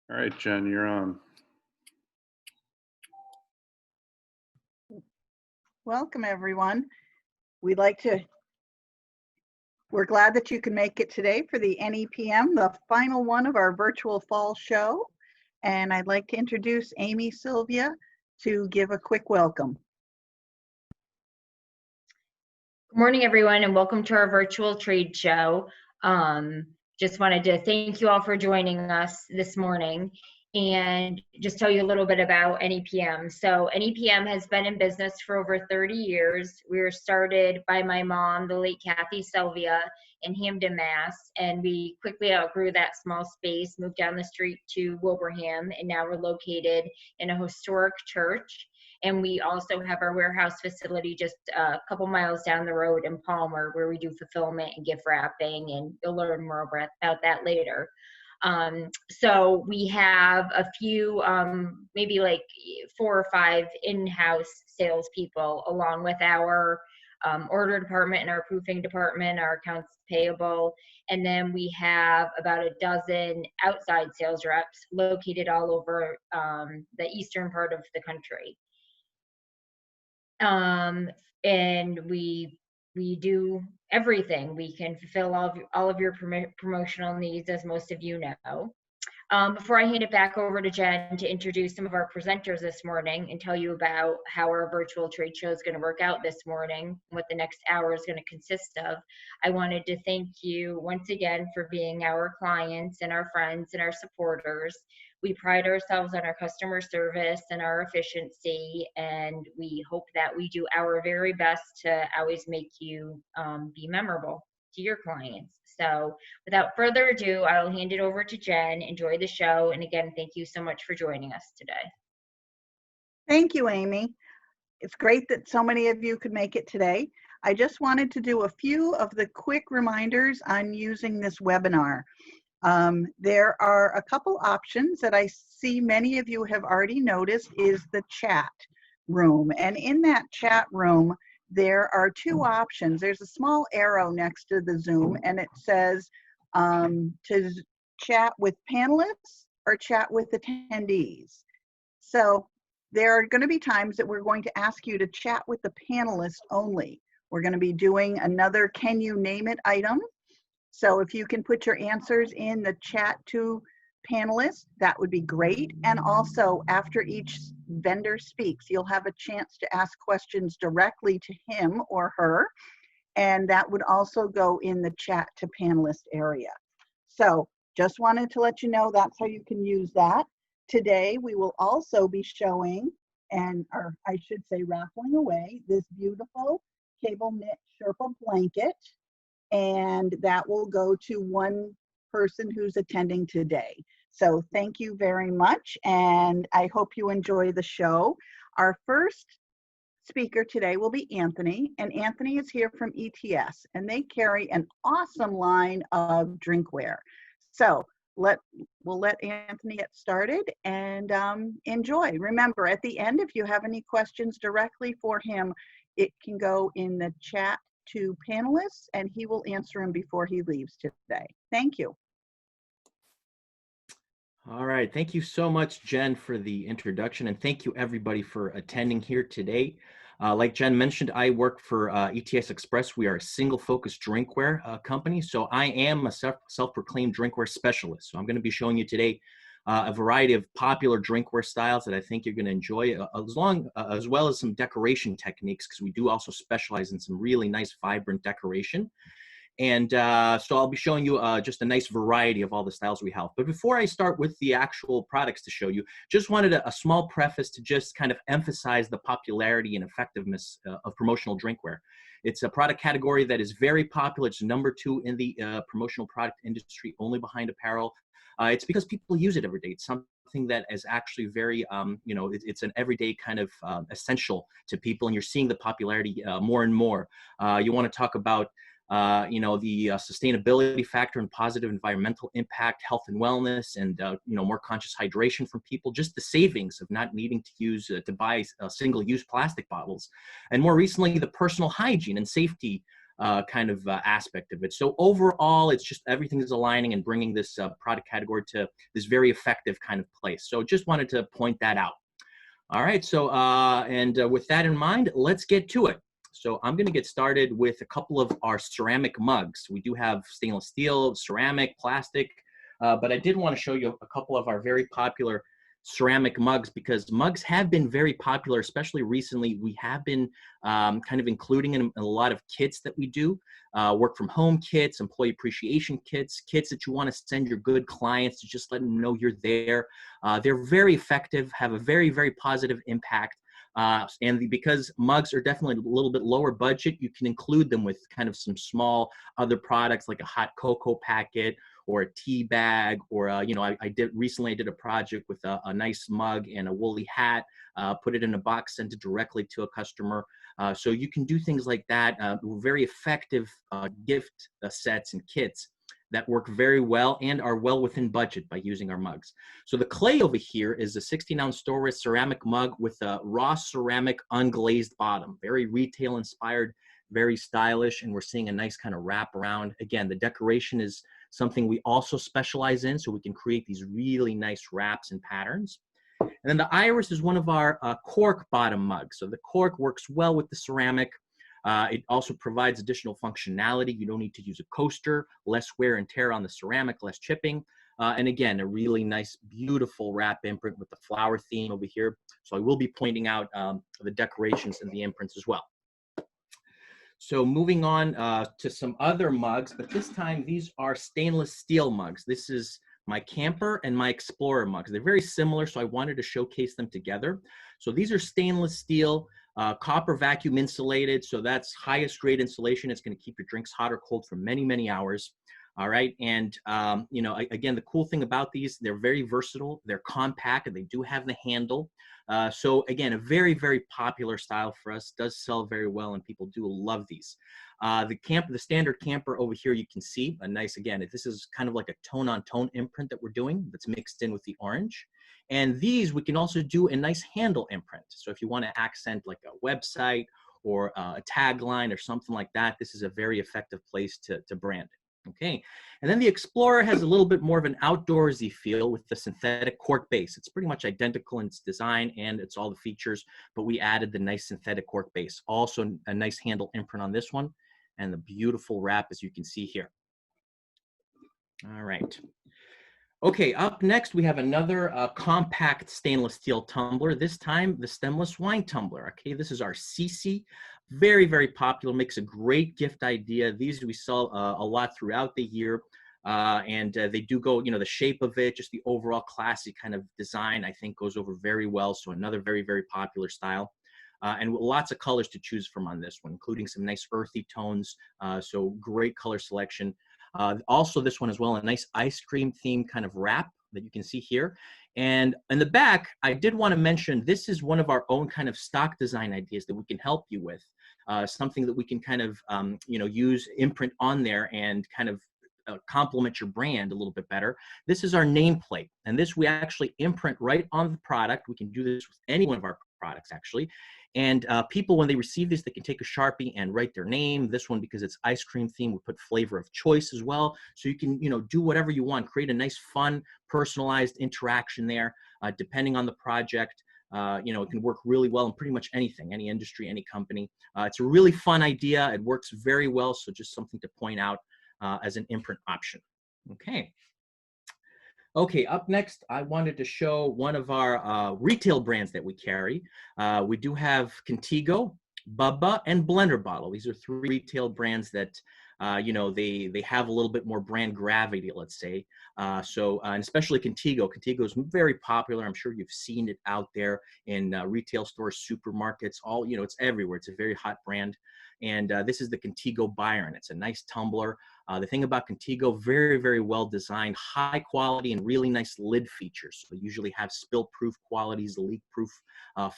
All right, Jen, you're on. Welcome, everyone. We're glad that you can make it today for the NEPM, the final one of our virtual fall show. And I'd like to introduce Amy Sylvia to give a quick welcome. Good morning, everyone, and welcome to our virtual trade show. Just wanted to thank you all for joining us this morning and just tell you a little bit about NEPM. So NEPM has been in business for over 30 years. We were started by my mom, the late Kathy Sylvia, in Hamden, Mass. And we quickly outgrew that small space, moved down the street to Wilbraham, and now we're located in a historic church. And we also have our warehouse facility just a couple miles down the road in Palmer, where we do fulfillment and gift wrapping, and you'll learn more about that later. So we have a few, maybe like 4 or 5 in-house salespeople, along with our order department and our proofing department, our accounts payable, and then we have about a dozen outside sales reps located all over the eastern part of the country. And we do everything. We can fulfill all of your promotional needs, as most of you know. Before I hand it back over to Jen to introduce some of our presenters this morning and tell you about how our virtual trade show is going to work out this morning, what the next hour is going to consist of, I wanted to thank you once again for being our clients and our friends and our supporters. We pride ourselves on our customer service and our efficiency, and we hope that we do our very best to always make you be memorable to your clients. So without further ado, I'll hand it over to Jen. Enjoy the show. And again, thank you so much for joining us today. Thank you, Amy. It's great that so many of you could make it today. I just wanted to do a few of the quick reminders on using this webinar. There are a couple options that I see many of you have already noticed is the chat room. And in that chat room, there are 2 options. There's a small arrow next to the Zoom, and it says to chat with panelists or chat with attendees. So there are going to be times that we're going to ask you to chat with the panelists only. We're going to be doing another Can You Name It item. So if you can put your answers in the chat to panelists, that would be great. And also, after each vendor speaks, you'll have a chance to ask questions directly to him or her, and that would also go in the chat to panelist area. So just wanted to let you know that's how you can use that. Today, we will also be showing, or I should say raffling away, this beautiful cable knit Sherpa blanket, and that will go to one person who's attending today. So thank you very much, and I hope you enjoy the show. Our first speaker today will be Anthony, and Anthony is here from ETS, and they carry an awesome line of drinkware. So we'll let Anthony get started and enjoy. Remember, at the end, if you have any questions directly for him, it can go in the chat to panelists, and he will answer them before he leaves today. Thank you. All right, thank you so much, Jen, for the introduction, and thank you everybody for attending here today. Like Jen mentioned, I work for ETS Express. We are a single-focused drinkware company, so I am a self-proclaimed drinkware specialist. So I'm going to be showing you today a variety of popular drinkware styles that I think you're going to enjoy, as well as some decoration techniques, because we do also specialize in some really nice, vibrant decoration. And so I'll be showing you just a nice variety of all the styles we have. But before I start with the actual products to show you, just wanted a small preface to just kind of emphasize the popularity and effectiveness of promotional drinkware. It's a product category that is very popular. It's #2 in the promotional product industry, only behind apparel. It's because people use it every day. It's something that is actually very, it's an everyday kind of essential to people, and you're seeing the popularity more and more. You want to talk about the sustainability factor and positive environmental impact, health and wellness, and more conscious hydration from people. Just the savings of not needing to use to buy single-use plastic bottles, and more recently the personal hygiene and safety aspect of it. So overall, it's just everything is aligning and bringing this product category to this very effective kind of place. So just wanted to point that out. All right, so with that in mind, let's get to it. So I'm going to get started with a couple of our ceramic mugs. We do have stainless steel, ceramic, plastic, but I did want to show you a couple of our very popular ceramic mugs, because mugs have been very popular, especially recently. We have been kind of including in a lot of kits that we do, work from home kits, employee appreciation kits, kits that you want to send your good clients to just let them know you're there. They're very effective, have a very, very positive impact. Because mugs are definitely a little bit lower budget, you can include them with kind of some small other products like a hot cocoa packet or a tea bag, or I did a project with a nice mug and a woolly hat, put it in a box, sent it directly to a customer. So you can do things like that. Very effective gift sets and kits that work very well and are well within budget by using our mugs. So the clay over here is a 16-ounce Storage ceramic mug with a raw ceramic unglazed bottom, very retail inspired, very stylish, and we're seeing a nice kind of wrap around. Again, the decoration is something we also specialize in, so we can create these really nice wraps and patterns. And then the iris is one of our cork bottom mugs. So the cork works well with the ceramic. It also provides additional functionality. You don't need to use a coaster, less wear and tear on the ceramic, less chipping. And again, a really nice, beautiful wrap imprint with the flower theme over here. So I will be pointing out the decorations and the imprints as well. So moving on to some other mugs, but this time these are stainless steel mugs. This is my Camper and my Explorer mugs. They're very similar, so I wanted to showcase them together. So these are stainless steel, copper vacuum insulated, so that's highest grade insulation. It's going to keep your drinks hot or cold for many, many hours. All right, and again, the cool thing about these, they're very versatile, they're compact, and they do have the handle. So again, a very, very popular style for us, does sell very well, and people do love these. The standard Camper over here, you can see a nice, again, this is kind of like a tone-on-tone imprint that we're doing that's mixed in with the orange. And these, we can also do a nice handle imprint. So if you want to accent like a website or a tagline or something like that, this is a very effective place to brand. Okay, and then the Explorer has a little bit more of an outdoorsy feel with the synthetic cork base. It's pretty much identical in its design and it's all the features, but we added the nice synthetic cork base. Also a nice handle imprint on this one and the beautiful wrap, as you can see here. All right. Okay, up next we have another compact stainless steel tumbler, this time the stemless wine tumbler. Okay, this is our CC. Very, very popular, makes a great gift idea. These we sell a lot throughout the year, and they do go, the shape of it, just the overall classy kind of design, I think goes over very well. So another very, very popular style. And lots of colors to choose from on this one, including some nice earthy tones, so great color selection. Also this one as well, a nice ice cream themed kind of wrap that you can see here. And in the back, I did want to mention, this is one of our own kind of stock design ideas that we can help you with. Something that we can kind of, use imprint on there and kind of complement your brand a little bit better. This is our nameplate, and this we actually imprint right on the product. We can do this with any one of our products actually. And people, when they receive this, they can take a Sharpie and write their name. This one, because it's ice cream theme, we put flavor of choice as well. So you can, do whatever you want, create a nice, fun, personalized interaction there, depending on the project. It can work really well in pretty much anything, any industry, any company. It's a really fun idea. It works very well. So just something to point out as an imprint option. Okay. Okay, up next, I wanted to show one of our retail brands that we carry. We do have Contigo, Bubba, and Blender Bottle. These are three retail brands that, they have a little bit more brand gravity, let's say. And especially Contigo. Contigo is very popular. I'm sure you've seen it out there in retail stores, supermarkets, it's everywhere. It's a very hot brand. And this is the Contigo Byron. It's a nice tumbler. The thing about Contigo, very, very well designed, high quality, and really nice lid features. So they usually have spill-proof qualities, leak-proof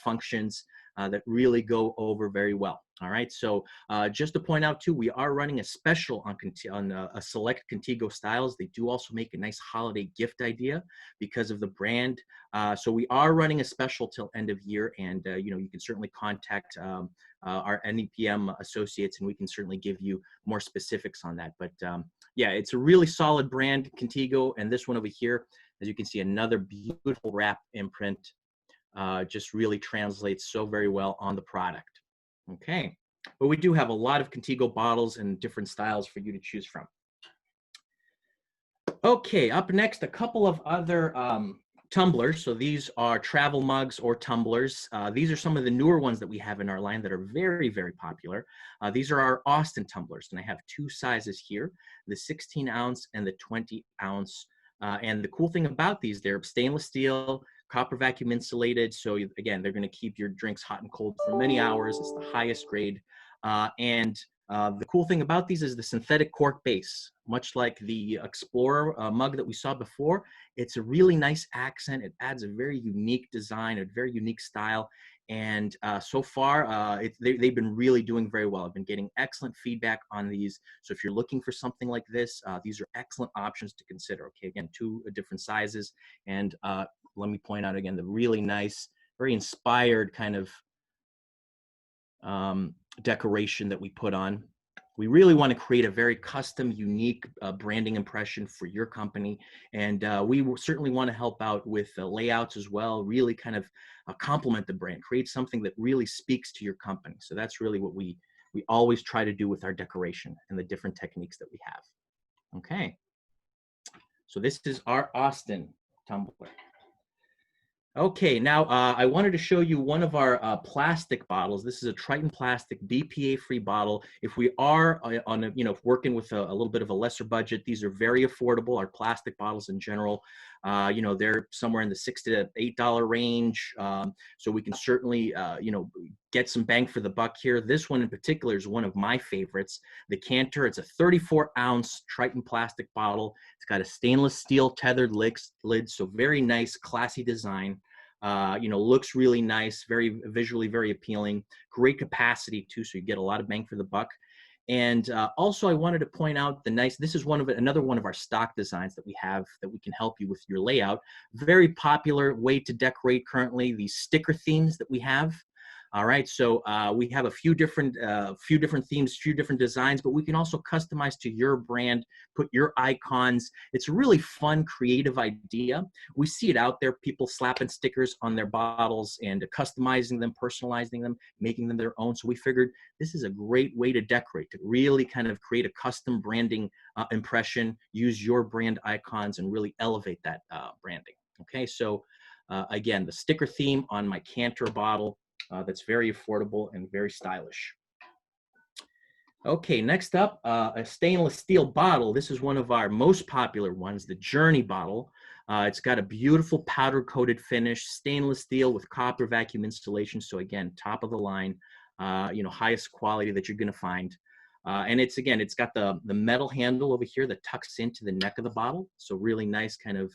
functions. that really go over very well. All right, so just to point out too, we are running a special on a select Contigo styles. They do also make a nice holiday gift idea because of the brand. So we are running a special till end of year, and you know, you can certainly contact our NEPM associates, and we can certainly give you more specifics on that. But yeah, it's a really solid brand, Contigo, and this one over here, as you can see, another beautiful wrap imprint, just really translates so very well on the product. Okay, but we do have a lot of Contigo bottles and different styles for you to choose from. Okay, up next, a couple of other tumblers. So these are travel mugs or tumblers. These are some of the newer ones that we have in our line that are very, very popular. These are our Austin tumblers, and I have two sizes here, the 16 ounce and the 20 ounce. And the cool thing about these, they're stainless steel, copper vacuum insulated. So again, they're going to keep your drinks hot and cold for many hours. It's the highest grade. The cool thing about these is the synthetic cork base, much like the Explorer mug that we saw before. It's a really nice accent. It adds a very unique design, a very unique style. And so far, they've been really doing very well. I've been getting excellent feedback on these. So if you're looking for something like this, these are excellent options to consider. Okay, again, two different sizes. And let me point out again, the really nice, very inspired kind of decoration that we put on. We really want to create a very custom, unique branding impression for your company. And we certainly want to help out with layouts as well, really kind of complement the brand, create something that really speaks to your company. So that's really what we always try to do with our decoration and the different techniques that we have. Okay. So this is our Austin tumbler. Okay, now I wanted to show you one of our plastic bottles. This is a Triton plastic BPA-free bottle. If we are on a, working with a little bit of a lesser budget, these are very affordable. Our plastic bottles in general, they're somewhere in the $6 to $8 range. So we can certainly, get some bang for the buck here. This one in particular is one of my favorites. The Cantor, it's a 34-ounce Triton plastic bottle. It's got a stainless steel tethered lid, so very nice, classy design. Looks really nice, very visually very appealing, great capacity too, so you get a lot of bang for the buck. And also I wanted to point out this is another one of our stock designs that we have that we can help you with your layout. Very popular way to decorate currently, these sticker themes that we have. All right, so we have a few different themes, few different designs, but we can also customize to your brand, put your icons. It's a really fun, creative idea. We see it out there, people slapping stickers on their bottles and customizing them, personalizing them, making them their own. So we figured this is a great way to decorate, to really kind of create a custom branding impression, use your brand icons and really elevate that branding. Okay, so again, the sticker theme on my Cantor bottle. That's very affordable and very stylish. Okay, next up, a stainless steel bottle. This is one of our most popular ones, the Journey bottle. It's got a beautiful powder coated finish, stainless steel with copper vacuum installation. So again, top of the line, highest quality that you're gonna find. And it's got the metal handle over here that tucks into the neck of the bottle. So really nice kind of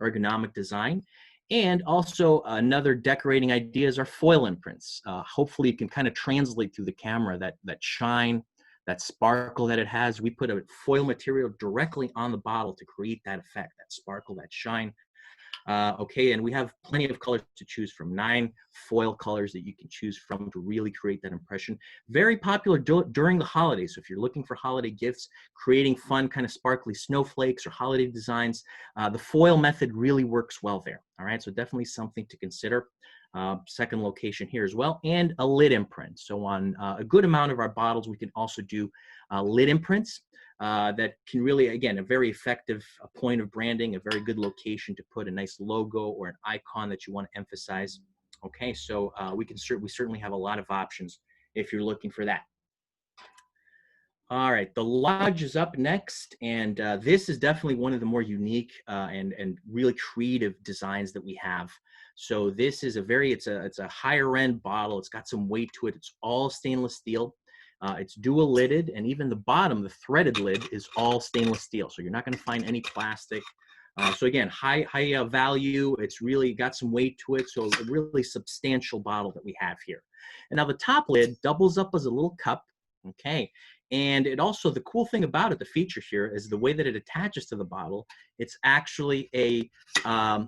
ergonomic design. And also another decorating idea is our foil imprints. Hopefully you can kind of translate through the camera that shine, that sparkle that it has. We put a foil material directly on the bottle to create that effect, that sparkle, that shine. Okay, and we have plenty of colors to choose from, 9 foil colors that you can choose from to really create that impression. Very popular during the holidays. So if you're looking for holiday gifts, creating fun kind of sparkly snowflakes or holiday designs, the foil method really works well there. All right, so definitely something to consider. Second location here as well, and a lid imprint. So on a good amount of our bottles, we can also do lid imprints. That can really, again, a very effective point of branding, a very good location to put a nice logo or an icon that you want to emphasize. Okay, so we certainly have a lot of options if you're looking for that. All right, the Lodge is up next, and this is definitely one of the more unique and really creative designs that we have. So this is it's a higher end bottle. It's got some weight to it. It's all stainless steel. It's dual lidded, and even the bottom, the threaded lid, is all stainless steel. So you're not going to find any plastic. So again, high value. It's really got some weight to it. So a really substantial bottle that we have here. And now the top lid doubles up as a little cup. Okay. And it also, the cool thing about it, the feature here, is the way that it attaches to the bottle. It's actually a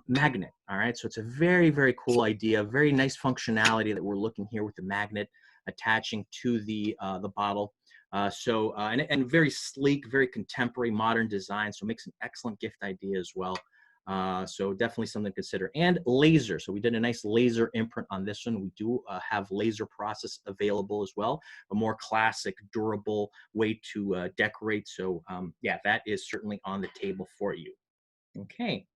magnet. All right. So it's a very, very cool idea. Very nice functionality that we're looking here with the magnet attaching to the bottle. And very sleek, very contemporary, modern design. So it makes an excellent gift idea as well. So definitely something to consider. And laser. So we did a nice laser imprint on this one. We do have laser process available as well, a more classic, durable way to decorate. So yeah, that is certainly on the table for you. Okay.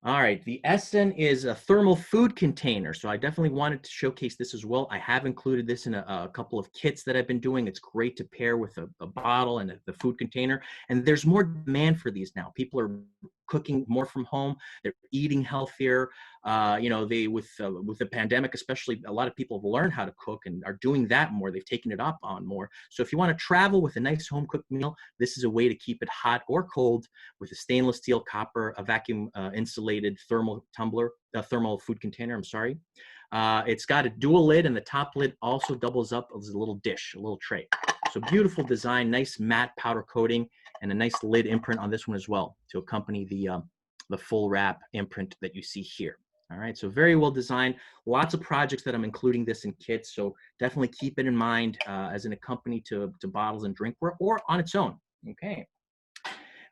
All right, the SN is a thermal food container. So I definitely wanted to showcase this as well. I have included this in a couple of kits that I've been doing. It's great to pair with a bottle and the food container. And there's more demand for these now. People are cooking more from home. They're eating healthier. With the pandemic, especially, a lot of people have learned how to cook and are doing that more. They've taken it up on more. So if you want to travel with a nice home cooked meal, this is a way to keep it hot or cold with a stainless steel copper, a vacuum insulated thermal food container. I'm sorry. It's got a dual lid, and the top lid also doubles up as a little dish, a little tray. So beautiful design, nice matte powder coating, and a nice lid imprint on this one as well to accompany the full wrap imprint that you see here. All right, so very well designed. Lots of projects that I'm including this in kits, so definitely keep it in mind as an accompany to bottles and drinkware or on its own. Okay.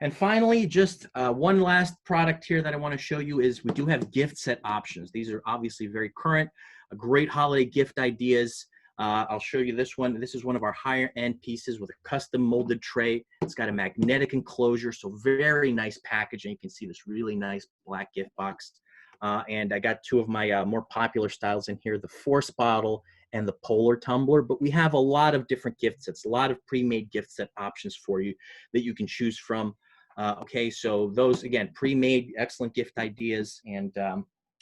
And finally, just one last product here that I want to show you is we do have gift set options. These are obviously very current, great holiday gift ideas. I'll show you this one. This is one of our higher end pieces with a custom molded tray. It's got a magnetic enclosure, so very nice packaging. You can see this really nice black gift box. And I got two of my more popular styles in here, the Force bottle and the Polar tumbler, but we have a lot of different gift sets, a lot of pre-made gift set options for you that you can choose from. Okay, so those, again, pre-made, excellent gift ideas, and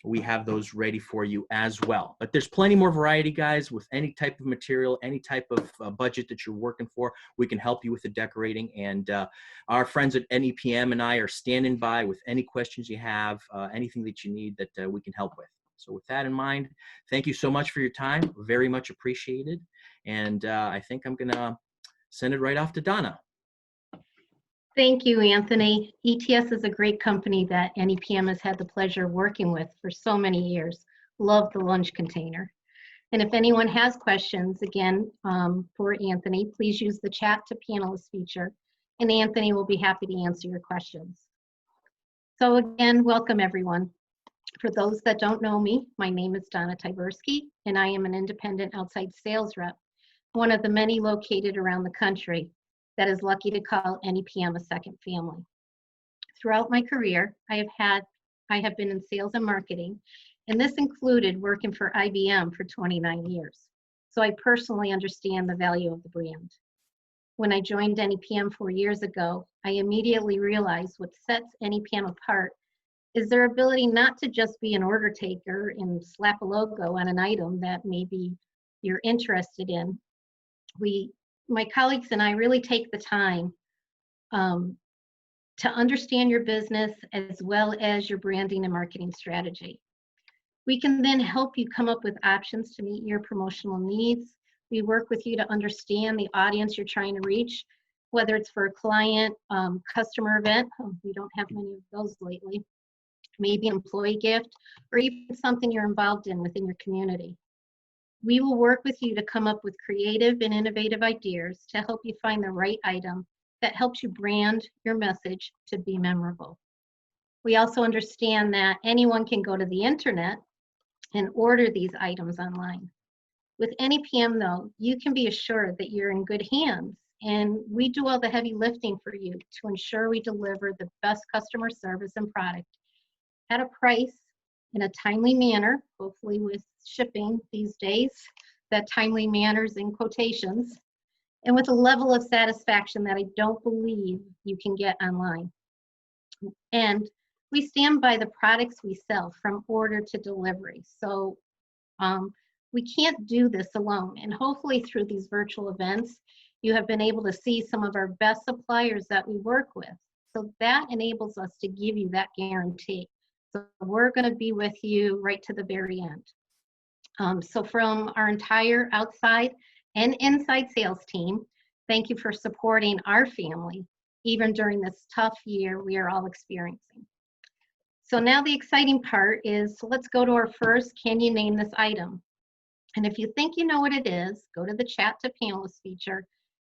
we have those ready for you as well. But there's plenty more variety, guys, with any type of material, any type of budget that you're working for. We can help you with the decorating, and our friends at NEPM and I are standing by with any questions you have, anything that you need that we can help with. So with that in mind, thank you so much for your time. Very much appreciated. And I think I'm going to send it right off to Donna. Thank you, Anthony. ETS is a great company that NEPM has had the pleasure of working with for so many years. Love the lunch container. And if anyone has questions, again, for Anthony, please use the chat to panelist feature, and Anthony will be happy to answer your questions. So again, welcome everyone. For those that don't know me, my name is Donna Tyberski, and I am an independent outside sales rep, one of the many located around the country that is lucky to call NEPM a second family. Throughout my career, I have been in sales and marketing, and this included working for IBM for 29 years. So I personally understand the value of the brand. When I joined NEPM 4 years ago, I immediately realized what sets NEPM apart is their ability not to just be an order taker and slap a logo on an item that maybe you're interested in. My colleagues and I really take the time to understand your business as well as your branding and marketing strategy. We can then help you come up with options to meet your promotional needs. We work with you to understand the audience you're trying to reach, whether it's for a client, customer event, we don't have many of those lately, maybe an employee gift, or even something you're involved in within your community. We will work with you to come up with creative and innovative ideas to help you find the right item that helps you brand your message to be memorable. We also understand that anyone can go to the internet and order these items online. With NEPM though, you can be assured that you're in good hands, and we do all the heavy lifting for you to ensure we deliver the best customer service and product at a price in a timely manner, hopefully with shipping these days, that timely manners in quotations, and with a level of satisfaction that I don't believe you can get online. And we stand by the products we sell from order to delivery. So we can't do this alone. And hopefully through these virtual events, you have been able to see some of our best suppliers that we work with. So that enables us to give you that guarantee. So we're going to be with you right to the very end. So from our entire outside and inside sales team, thank you for supporting our family, even during this tough year we are all experiencing. So now the exciting part is, so let's go to our first, can you name this item? And if you think you know what it is, go to the chat to panelists feature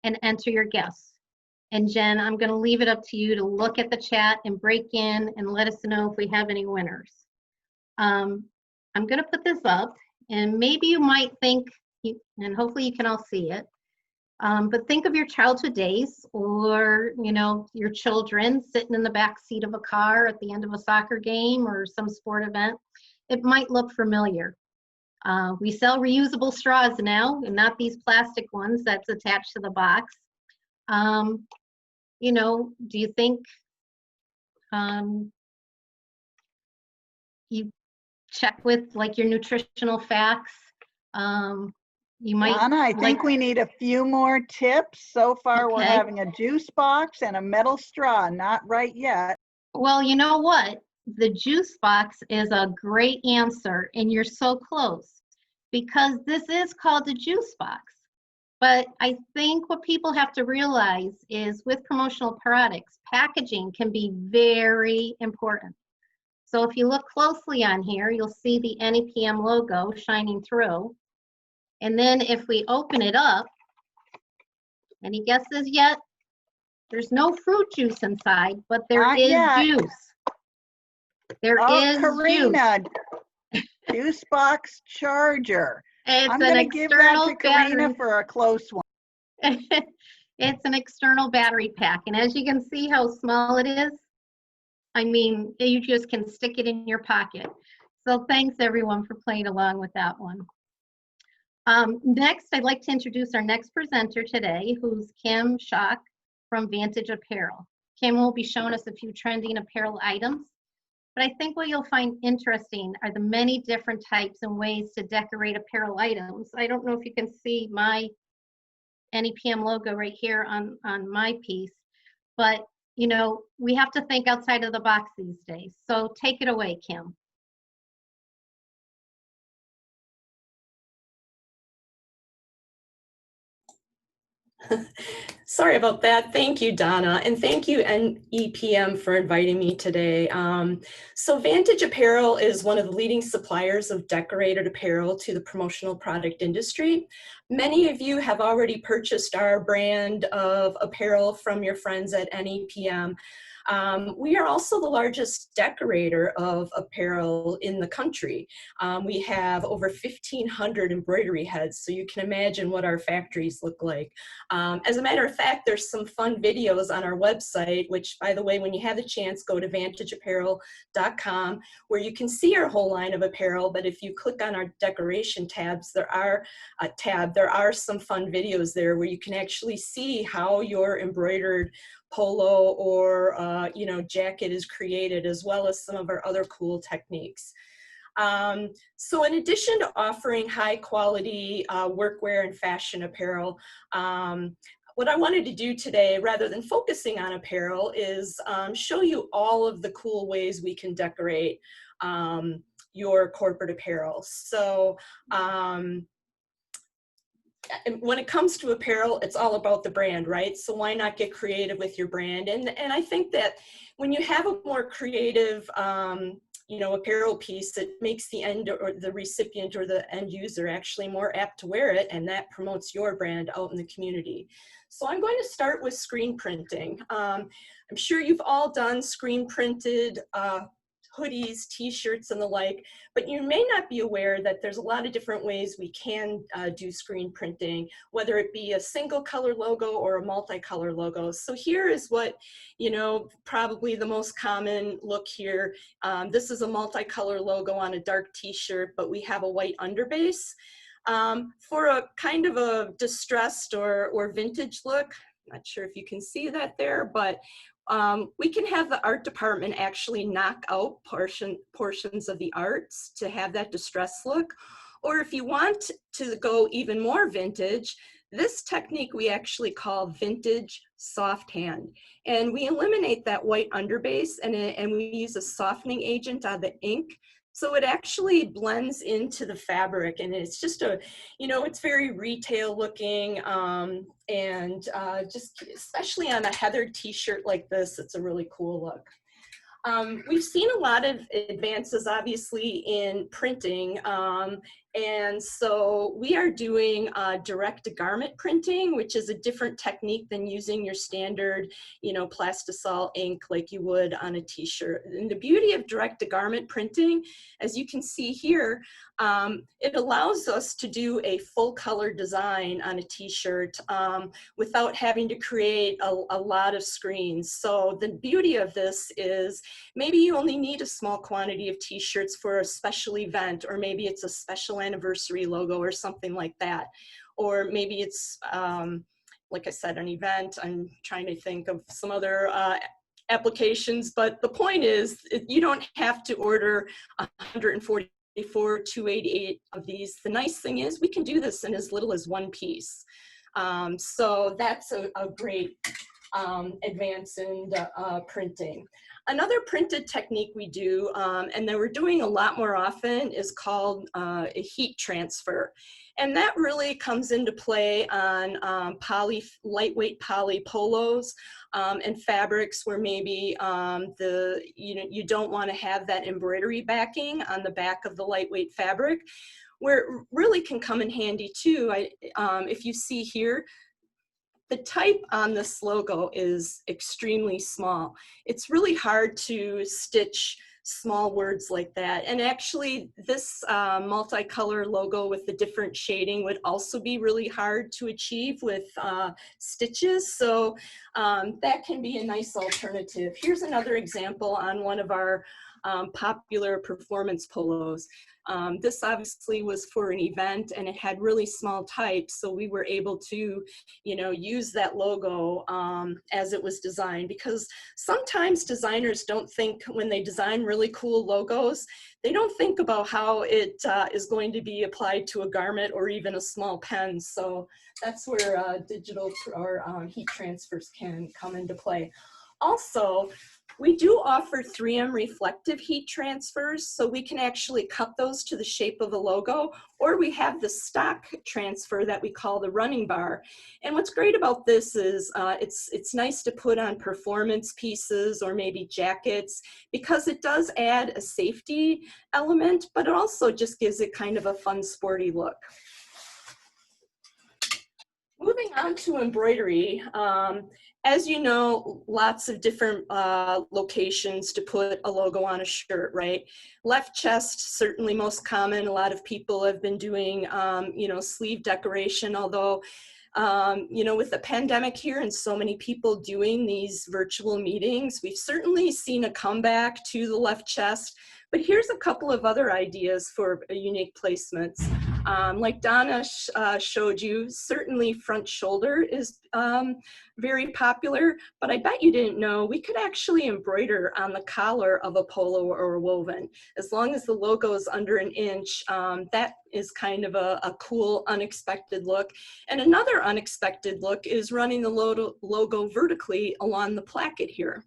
and enter your guess. And Jen, I'm going to leave it up to you to look at the chat and break in and let us know if we have any winners. I'm going to put this up, and maybe you might think, and hopefully you can all see it, but think of your childhood days, or your children sitting in the back seat of a car at the end of a soccer game or some sport event. It might look familiar. We sell reusable straws now, and not these plastic ones that's attached to the box. Do you think you check with like your nutritional facts? You might. Donna, I think we need a few more tips. So far, we're Okay. having a juice box and a metal straw. Not right yet. Well, you know what? The juice box is a great answer, and you're so close, because this is called the juice box. But I think what people have to realize is, with promotional products, packaging can be very important. So if you look closely on here, you'll see the NEPM logo shining through. And then if we open it up, any guesses yet? There's no fruit juice inside, but there Not is yet. juice. There Oh, is Karina, juice box charger. It's I'm an going to give that to external Karina battery. for a close one. It's an external battery pack, and as you can see how small it is, I mean, you just can stick it in your pocket. So thanks everyone for playing along with that one. Next, I'd like to introduce our next presenter today, who's Kim Schock from Vantage Apparel. Kim will be showing us a few trending apparel items, but I think what you'll find interesting are the many different types and ways to decorate apparel items. I don't know if you can see my NEPM logo right here on my piece, but we have to think outside of the box these days. So take it away, Kim. Sorry about that. Thank you, Donna. And thank you, NEPM, for inviting me today. So Vantage Apparel is one of the leading suppliers of decorated apparel to the promotional product industry. Many of you have already purchased our brand of apparel from your friends at NEPM. We are also the largest decorator of apparel in the country. We have over 1,500 embroidery heads, so you can imagine what our factories look like. As a matter of fact, there's some fun videos on our website, which, by the way, when you have the chance, go to vantageapparel.com, where you can see our whole line of apparel. But if you click on our decoration tabs, there are some fun videos there where you can actually see how your embroidered polo or jacket is created, as well as some of our other cool techniques. So in addition to offering high quality workwear and fashion apparel, what I wanted to do today, rather than focusing on apparel, is show you all of the cool ways we can decorate your corporate apparel. So when it comes to apparel, it's all about the brand, right? So why not get creative with your brand? And I think that when you have a more creative apparel piece, it makes the end or the recipient or the end user actually more apt to wear it, and that promotes your brand out in the community. So I'm going to start with screen printing. I'm sure you've all done screen printed hoodies, t-shirts, and the like, but you may not be aware that there's a lot of different ways we can do screen printing, whether it be a single color logo or a multicolor logo. So here is what, probably the most common look here. This is a multicolor logo on a dark t-shirt, but we have a white underbase. For a kind of a distressed or vintage look, not sure if you can see that there, but we can have the art department actually knock out portions of the arts to have that distressed look. Or if you want to go even more vintage, This technique we actually call vintage soft hand. And we eliminate that white underbase and we use a softening agent on the ink. So it actually blends into the fabric, and it's just a, you know, it's very retail looking, and just especially on a heathered t-shirt like this, it's a really cool look. We've seen a lot of advances, obviously, in printing, and so we are doing direct-to-garment printing, which is a different technique than using your standard, you know, plastisol ink like you would on a t-shirt. And the beauty of direct-to-garment printing, as you can see here, it allows us to do a full-color design on a t-shirt without having to create a lot of screens. So the beauty of this is maybe you only need a small quantity of t-shirts for a special event, or maybe it's a special anniversary logo or something like that. Or maybe it's, like I said, an event. I'm trying to think of some other applications, but the point is you don't have to order 144, 288 of these. The nice thing is we can do this in as little as one piece. So that's a great advance in printing. Another printed technique we do, and that we're doing a lot more often, is called a heat transfer. And that really comes into play on lightweight poly polos and fabrics where maybe you don't want to have that embroidery backing on the back of the lightweight fabric, where it really can come in handy too. If you see here, the type on this logo is extremely small. It's really hard to stitch small words like that. And actually this multicolor logo with the different shading would also be really hard to achieve with stitches. So that can be a nice alternative. Here's another example on one of our popular performance polos. This obviously was for an event and it had really small type, so we were able to, you know, use that logo as it was designed, because sometimes designers don't think, when they design really cool logos, they don't think about how it is going to be applied to a garment or even a small pen. So that's where digital or heat transfers can come into play. Also, we do offer 3M reflective heat transfers, so we can actually cut those to the shape of a logo, or we have the stock transfer that we call the running bar. And what's great about this is it's nice to put on performance pieces or maybe jackets, because it does add a safety element, but it also just gives it kind of a fun, sporty look. Moving on to embroidery, as you know, lots of different locations to put a logo on a shirt, right? Left chest, certainly most common. A lot of people have been doing, you know, sleeve decoration, although, you know, with the pandemic here and so many people doing these virtual meetings, we've certainly seen a comeback to the left chest. But here's a couple of other ideas for unique placements. Like Donna showed you, certainly front shoulder is very popular, but I bet you didn't know we could actually embroider on the collar of a polo or a woven. As long as the logo is under an inch, that is kind of a cool, unexpected look. And another unexpected look is running the logo vertically along the placket here.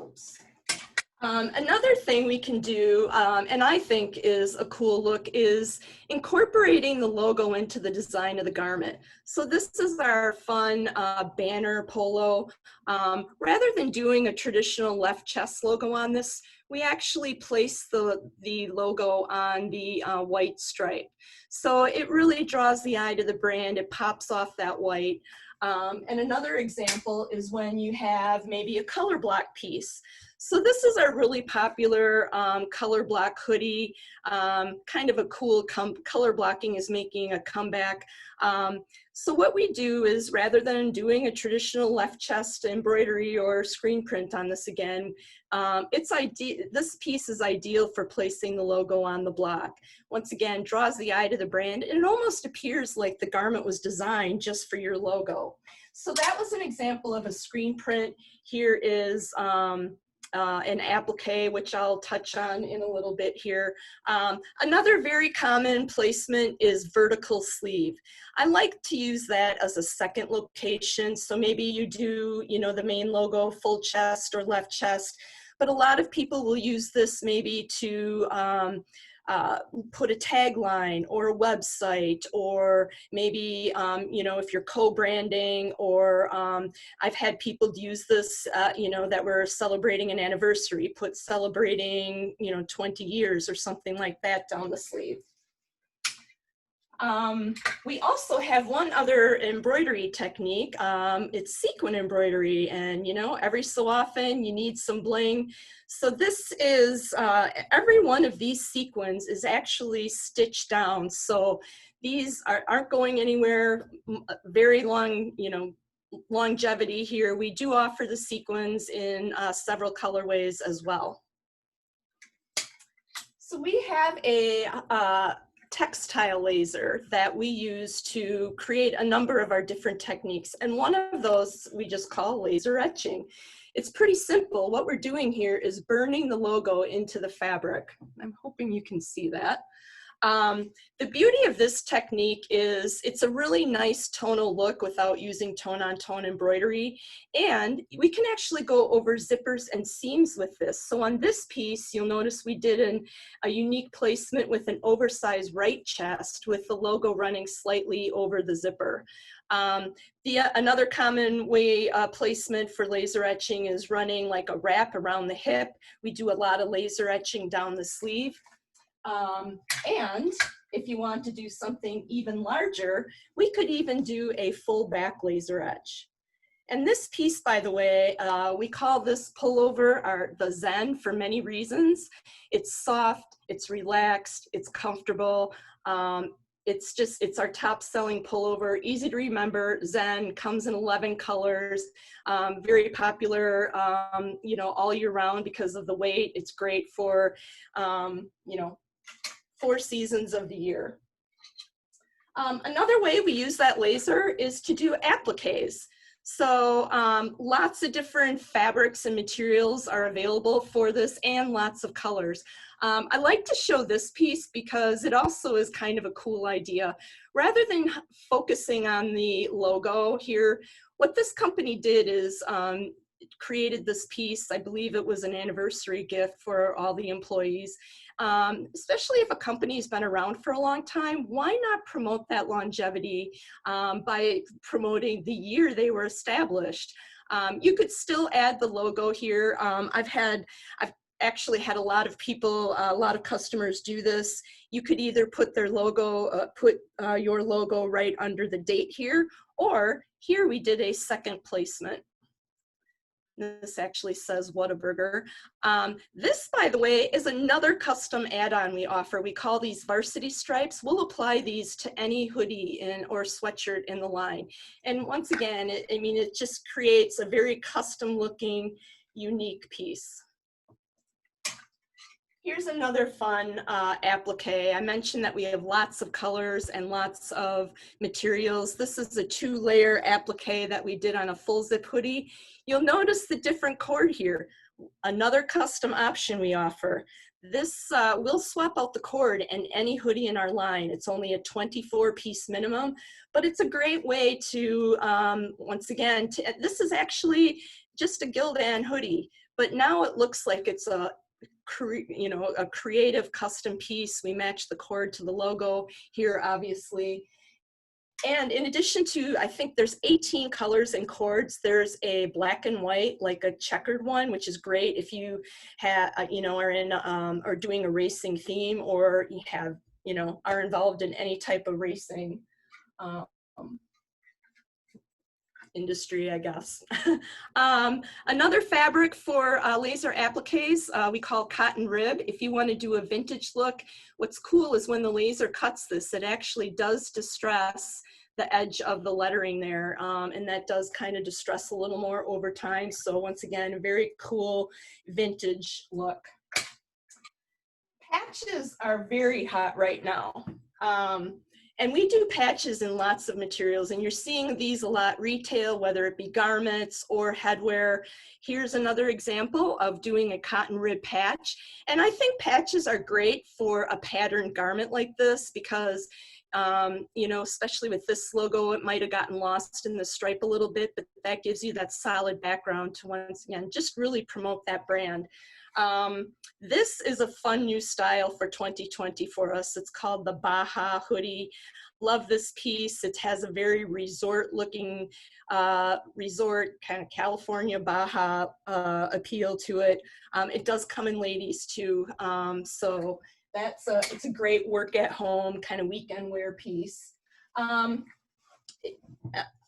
Oops. Another thing we can do, and I think is a cool look, is incorporating the logo into the design of the garment. So this is our fun banner polo. Rather than doing a traditional left chest logo on this, we actually place the logo on the white stripe. So it really draws the eye to the brand. It pops off that white. And another example is when you have maybe a color block piece. So this is our really popular color block hoodie. Kind of a cool color blocking is making a comeback. So what we do is, rather than doing a traditional left chest embroidery or screen print on this again, this piece is ideal for placing the logo on the block. Once again, draws the eye to the brand, and it almost appears like the garment was designed just for your logo. So that was an example of a screen print. Here is an applique, which I'll touch on in a little bit here. Another very common placement is vertical sleeve. I like to use that as a second location. So maybe you do, you know, the main logo full chest or left chest, but a lot of people will use this maybe to put a tagline or a website, or maybe, you know, if you're co-branding, or I've had people use this, you know, that we're celebrating an anniversary, put celebrating, you know, 20 years or something like that down the sleeve. We also have one other embroidery technique. It's sequin embroidery, and you know, every so often you need some bling. So this is, every one of these sequins is actually stitched down. So these aren't going anywhere, very long, you know, longevity here. We do offer the sequins in several colorways as well. So we have a textile laser that we use to create a number of our different techniques. And one of those we just call laser etching. It's pretty simple. What we're doing here is burning the logo into the fabric. I'm hoping you can see that. The beauty of this technique is it's a really nice tonal look without using tone-on-tone embroidery, and we can actually go over zippers and seams with this. So on this piece, you'll notice we did a unique placement with an oversized right chest with the logo running slightly over the zipper. Another common way placement for laser etching is running like a wrap around the hip. We do a lot of laser etching down the sleeve. And if you want to do something even larger, we could even do a full back laser etch. And this piece, by the way, we call this pullover the Zen for many reasons. It's soft, it's relaxed, it's comfortable. It's our top selling pullover, easy to remember. Zen comes in 11 colors, very popular, you know, all year round because of the weight. It's great for, you know, 4 seasons of the year. Another way we use that laser is to do appliques. So lots of different fabrics and materials are available for this, and lots of colors. I like to show this piece because it also is kind of a cool idea. Rather than focusing on the logo here, what this company did is created this piece. I believe it was an anniversary gift for all the employees. Especially if a company's been around for a long time, why not promote that longevity by promoting the year they were established? You could still add the logo here. I've actually had a lot of people, a lot of customers do this. You could either put their logo, your logo right under the date here, or here we did a second placement. This actually says Whataburger. This, by the way, is another custom add-on we offer. We call these varsity stripes. We'll apply these to any hoodie or sweatshirt in the line. And once again, I mean, it just creates a very custom looking, unique piece. Here's another fun applique. I mentioned that we have lots of colors and lots of materials. This is a 2-layer applique that we did on a full zip hoodie. You'll notice the different cord here. Another custom option we offer. This, we'll swap out the cord in any hoodie in our line. It's only a 24-piece minimum, but it's a great way to, once again, this is actually just a Gildan hoodie, but now it looks like it's a creative custom piece. We match the cord to the logo here, obviously. And in addition to, I think there's 18 colors and cords. There's a black and white, like a checkered one, which is great if you have, are in or doing a racing theme, or you have, are involved in any type of racing industry, I guess. Another fabric for laser appliques we call cotton rib. If you want to do a vintage look, what's cool is when the laser cuts this, it actually does distress the edge of the lettering there, and that does kind of distress a little more over time. So once again, a very cool vintage look. Patches are very hot right now. And we do patches in lots of materials, and you're seeing these a lot retail, whether it be garments or headwear. Here's another example of doing a cotton rib patch. And I think patches are great for a patterned garment like this because, you know, especially with this logo, it might have gotten lost in the stripe a little bit, but that gives you that solid background to, once again, just really promote that brand. This is a fun new style for 2020 for us. It's called the Baja hoodie. Love this piece. It has a very resort looking, resort kind of California Baja appeal to it. It does come in ladies too. So it's a great work at home kind of weekend wear piece.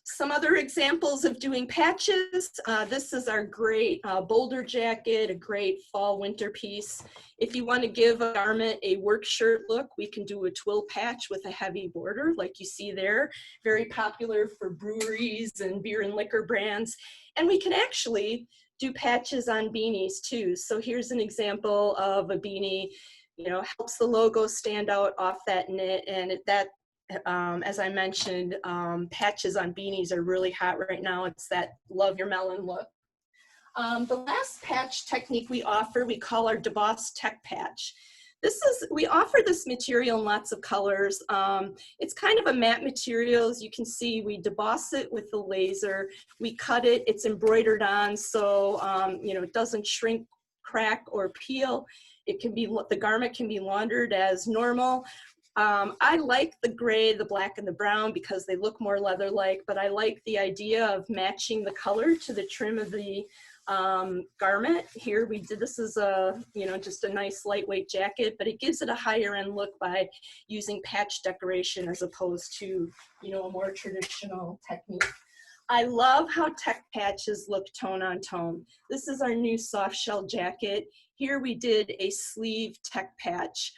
Some other examples of doing patches. This is our great boulder jacket, a great fall winter piece. If you want to give a garment a work shirt look, we can do a twill patch with a heavy border like you see there. Very popular for breweries and beer and liquor brands. And we can actually do patches on beanies too. So here's an example of a beanie, you know, helps the logo stand out off that knit, and as I mentioned, patches on beanies are really hot right now. It's that love your melon look. The last patch technique we offer, we call our DeBoss Tech Patch. We offer this material in lots of colors. It's kind of a matte material. As you can see, we deboss it with the laser. We cut it, it's embroidered on, so you know, it doesn't shrink, crack, or peel. The garment can be laundered as normal. I like the gray, the black, and the brown because they look more leather-like, but I like the idea of matching the color to the trim of the garment. Here this is a, you know, just a nice lightweight jacket, but it gives it a higher end look by using patch decoration as opposed to, you know, a more traditional technique. I love how tech patches look tone on tone. This is our new soft shell jacket. Here we did a sleeve tech patch.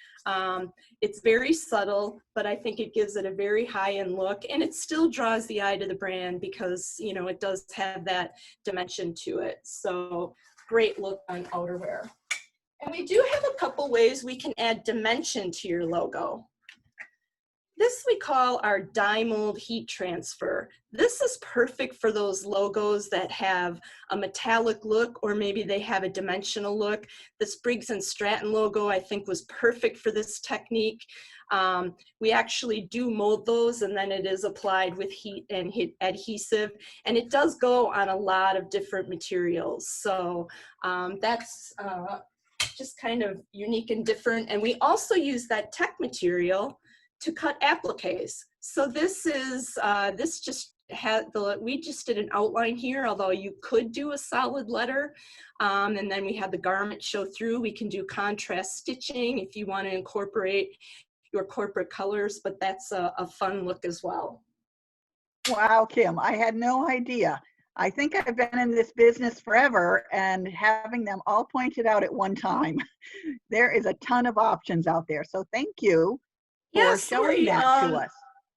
It's very subtle, but I think it gives it a very high-end look, and it still draws the eye to the brand because, you know, it does have that dimension to it. So great look on outerwear. And we do have a couple ways we can add dimension to your logo. This we call our die mold heat transfer. This is perfect for those logos that have a metallic look, or maybe they have a dimensional look. The Spriggs and Stratton logo, I think, was perfect for this technique. We actually do mold those, and then it is applied with heat and adhesive, and it does go on a lot of different materials. So that's just kind of unique and different. And we also use that tech material to cut appliques. So this is, we just did an outline here, although you could do a solid letter. And then we have the garment show through. We can do contrast stitching if you want to incorporate your corporate colors, but that's a fun look as well. Wow, Kim, I had no idea. I think I've been in this business forever, and having them all pointed out at one time, there is a ton of options out there. So thank you for showing that to us.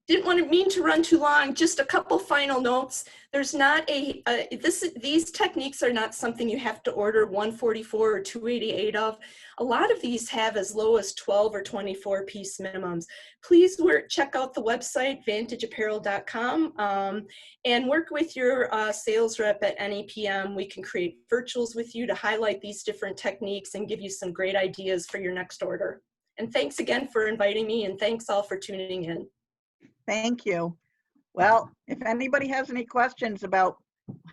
Didn't mean to run too long. Just a couple final notes. There's not these techniques are not something you have to order 144 or 288 of. A lot of these have as low as 12 or 24 piece minimums. Please check out the website, vantageapparel.com, and work with your sales rep at NEPM. We can create virtuals with you to highlight these different techniques and give you some great ideas for your next order. And thanks again for inviting me, and thanks all for tuning in. Thank you. Well, if anybody has any questions about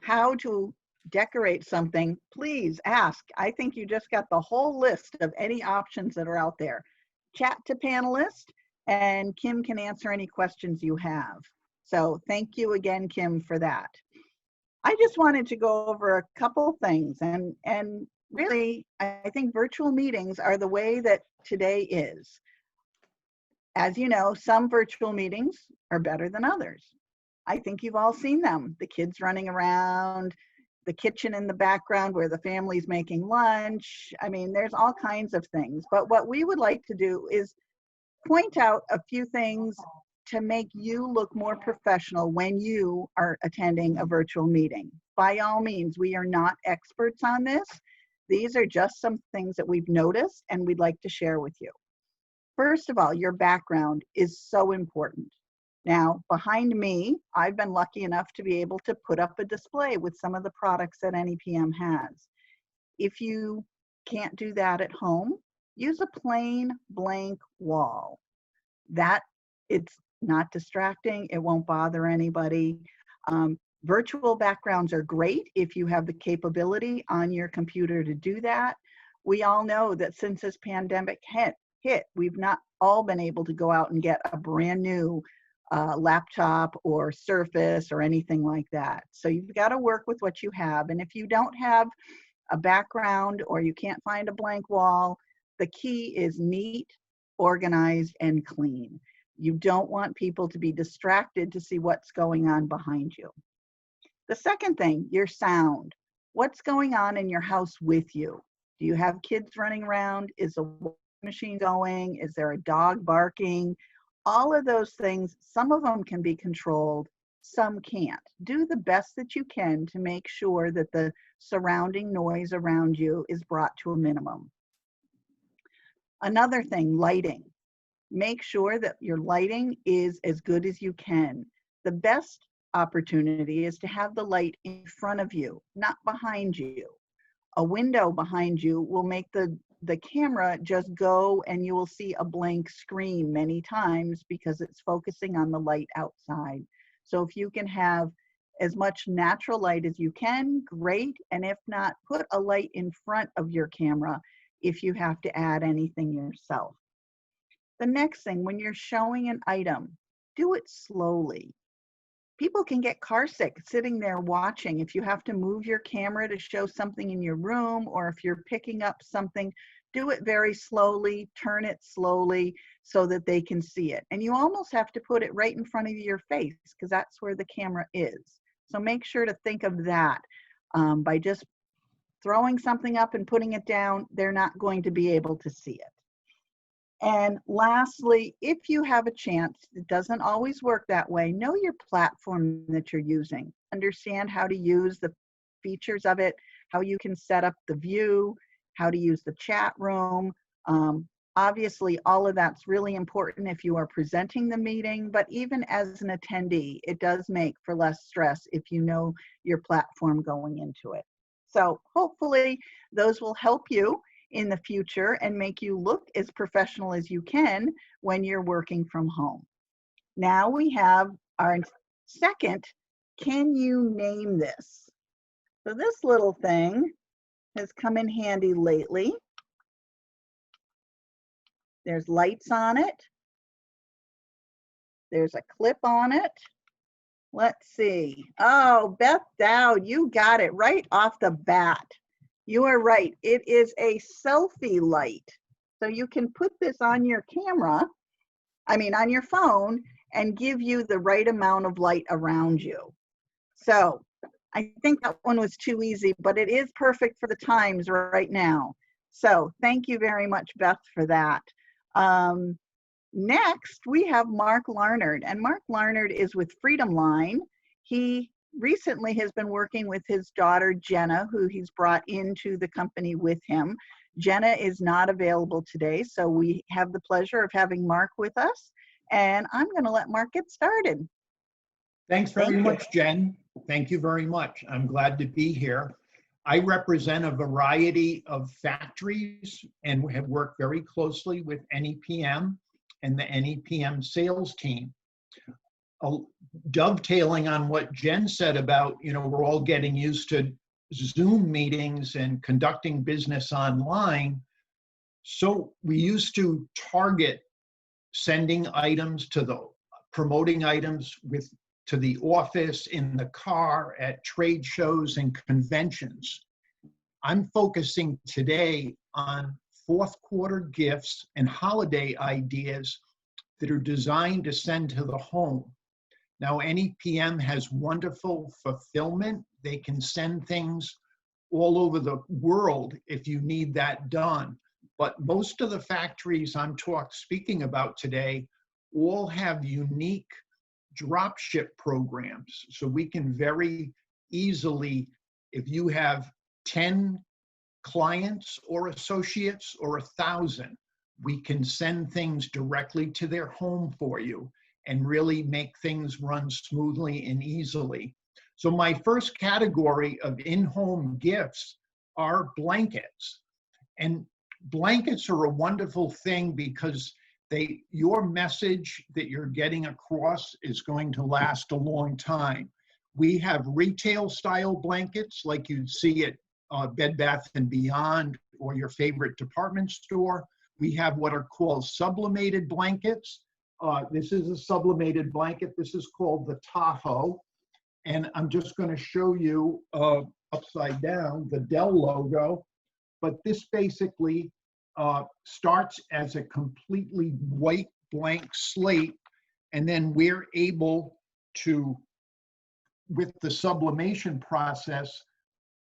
how to decorate something, please ask. I think you just got the whole list of any options that are out there. Chat to panelists, and Kim can answer any questions you have. So thank you again, Kim, for that. I just wanted to go over a couple things, and really, I think virtual meetings are the way that today is. As you know, some virtual meetings are better than others. I think you've all seen them. The kids running around, the kitchen in the background where the family's making lunch. I mean, there's all kinds of things. But what we would like to do is point out a few things to make you look more professional when you are attending a virtual meeting. By all means, we are not experts on this. These are just some things that we've noticed and we'd like to share with you. First of all, your background is so important. Now, behind me, I've been lucky enough to be able to put up a display with some of the products that NEPM has. If you can't do that at home, use a plain blank wall. That, it's not distracting, it won't bother anybody. Virtual backgrounds are great if you have the capability on your computer to do that. We all know that since this pandemic hit, we've not all been able to go out and get a brand new laptop or Surface or anything like that. So you've got to work with what you have. And if you don't have a background or you can't find a blank wall, the key is neat, organized, and clean. You don't want people to be distracted to see what's going on behind you. The second thing, your sound. What's going on in your house with you? Do you have kids running around? Is a washing machine going? Is there a dog barking? All of those things, some of them can be controlled, some can't. Do the best that you can to make sure that the surrounding noise around you is brought to a minimum. Another thing, lighting. Make sure that your lighting is as good as you can. The best opportunity is to have the light in front of you, not behind you. A window behind you will make the camera just go and you will see a blank screen many times because it's focusing on the light outside. So if you can have as much natural light as you can, great. And if not, put a light in front of your camera if you have to add anything yourself. The next thing, when you're showing an item, do it slowly. People can get car sick sitting there watching. If you have to move your camera to show something in your room, or if you're picking up something, do it very slowly, turn it slowly so that they can see it. And you almost have to put it right in front of your face because that's where the camera is. So make sure to think of that. By just throwing something up and putting it down, they're not going to be able to see it. And lastly, if you have a chance, it doesn't always work that way, know your platform that you're using. Understand how to use the features of it, how you can set up the view, how to use the chat room. Obviously, all of that's really important if you are presenting the meeting, but even as an attendee, it does make for less stress if you know your platform going into it. So hopefully those will help you in the future and make you look as professional as you can when you're working from home. Now we have our second, can you name this? So this little thing has come in handy lately. There's lights on it. There's a clip on it. Let's see. Oh, Beth Dowd, you got it right off the bat. You are right. It is a selfie light. So you can put this on your camera, on your phone, and give you the right amount of light around you. So I think that one was too easy, but it is perfect for the times right now. So thank you very much, Beth, for that. Next, we have Mark Larnard, and Mark Larnard is with Freedom Line. He recently has been working with his daughter, Jenna, who he's brought into the company with him. Jenna is not available today, so we have the pleasure of having Mark with us, and I'm going to let Mark get started. Thanks very much, Jen. Thank you very much. I'm glad to be here. I represent a variety of factories and have worked very closely with NEPM and the NEPM sales team. Dovetailing on what Jen said about, we're all getting used to Zoom meetings and conducting business online. So we used to target sending items to promoting items to the office, in the car, at trade shows and conventions. I'm focusing today on fourth quarter gifts and holiday ideas that are designed to send to the home. Now, NEPM has wonderful fulfillment. They can send things all over the world if you need that done. But most of the factories I'm speaking about today all have unique drop ship programs. So we can very easily, if you have 10 clients or associates or 1,000, We can send things directly to their home for you and really make things run smoothly and easily. So my first category of in-home gifts are blankets. And blankets are a wonderful thing because your message that you're getting across is going to last a long time. We have retail style blankets like you'd see at Bed Bath & Beyond or your favorite department store. We have what are called sublimated blankets. This is a sublimated blanket. This is called the Tahoe. And I'm just going to show you upside down the Dell logo. But this basically starts as a completely white blank slate. And then we're able to, with the sublimation process,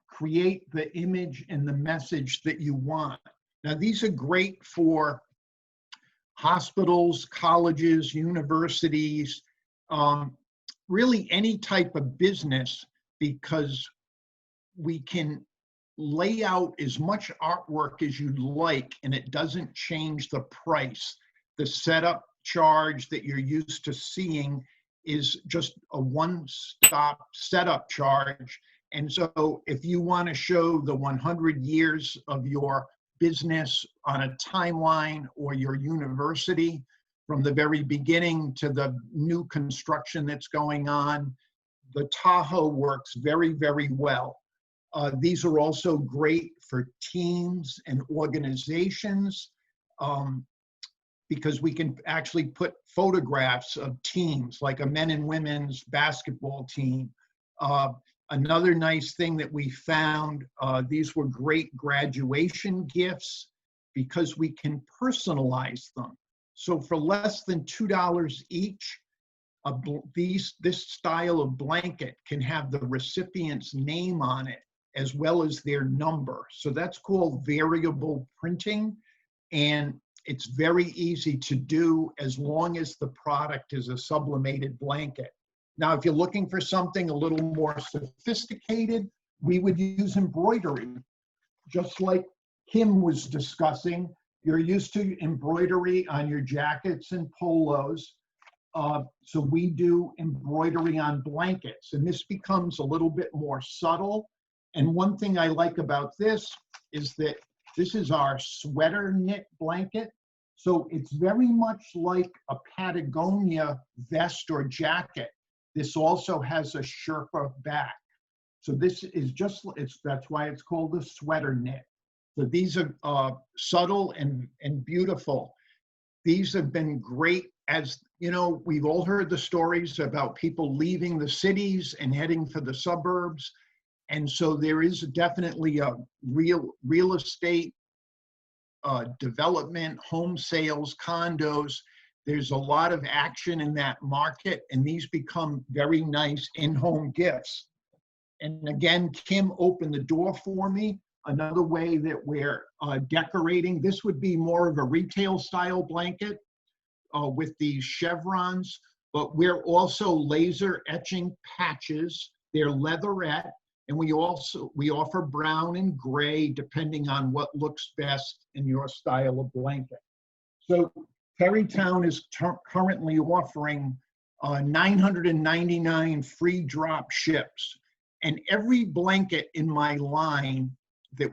create the image and the message that you want. Now, these are great for hospitals, colleges, universities, really any type of business, because we can lay out as much artwork as you'd like and it doesn't change the price. The setup charge that you're used to seeing is just a one-stop setup charge. And so if you want to show the 100 years of your business on a timeline, or your university from the very beginning to the new construction that's going on, the Tahoe works very, very well. These are also great for teams and organizations because we can actually put photographs of teams, like a men and women's basketball team. Another nice thing that we found, these were great graduation gifts because we can personalize them. So for less than $2 each, this style of blanket can have the recipient's name on it as well as their number. So that's called variable printing, and it's very easy to do as long as the product is a sublimated blanket. Now, if you're looking for something a little more sophisticated, we would use embroidery. Just like Kim was discussing, you're used to embroidery on your jackets and polos. So we do embroidery on blankets, and this becomes a little bit more subtle. And one thing I like about this is that this is our sweater knit blanket. So it's very much like a Patagonia vest or jacket. This also has a Sherpa back. So this is just, that's why it's called a sweater knit. So these are subtle and beautiful. These have been great. As you know, we've all heard the stories about people leaving the cities and heading for the suburbs. And so there is definitely a real estate development, home sales, condos. There's a lot of action in that market, and these become very nice in-home gifts. And again, Kim opened the door for me. Another way that we're decorating, this would be more of a retail style blanket with these chevrons, but we're also laser etching patches. They're leatherette, and we offer brown and gray depending on what looks best in your style of blanket. So Terrytown is currently offering 999 free drop ships, and every blanket in my line that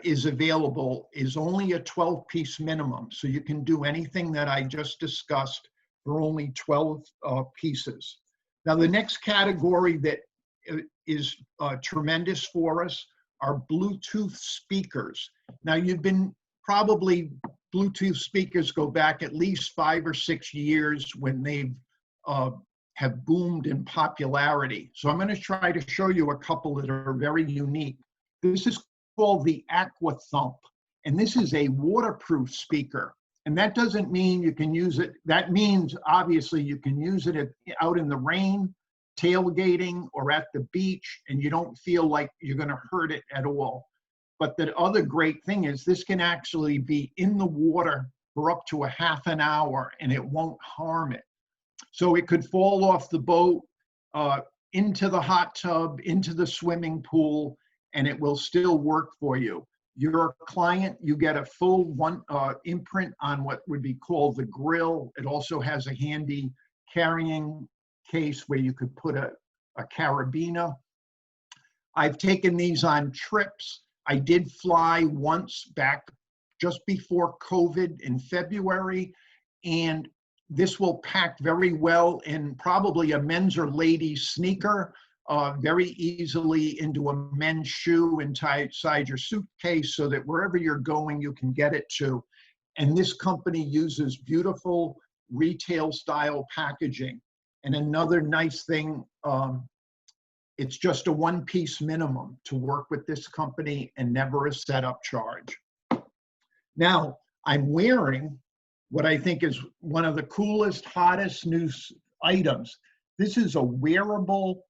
is available is only a 12-piece minimum. So you can do anything that I just discussed for only 12 pieces. Now the next category that is tremendous for us are Bluetooth speakers. Now you've been probably, Bluetooth speakers go back at least 5 or 6 years when they have boomed in popularity. So I'm going to try to show you a couple that are very unique. This is called the Aqua Thump, and this is a waterproof speaker. And that doesn't mean you can use it. That means obviously you can use it out in the rain, tailgating, or at the beach, and you don't feel like you're going to hurt it at all. But the other great thing is this can actually be in the water for up to a half an hour and it won't harm it. So it could fall off the boat, into the hot tub, into the swimming pool, and it will still work for you. Your client, you get a full one imprint on what would be called the grill. It also has a handy carrying case where you could put a carabiner. I've taken these on trips. I did fly once back just before COVID in February, and this will pack very well in probably a men's or ladies sneaker, very easily into a men's shoe inside your suitcase, so that wherever you're going, you can get it to. And this company uses beautiful retail style packaging. And another nice thing, it's just a one-piece minimum to work with this company and never a setup charge. Now, I'm wearing what I think is one of the coolest, hottest new items. This is a wearable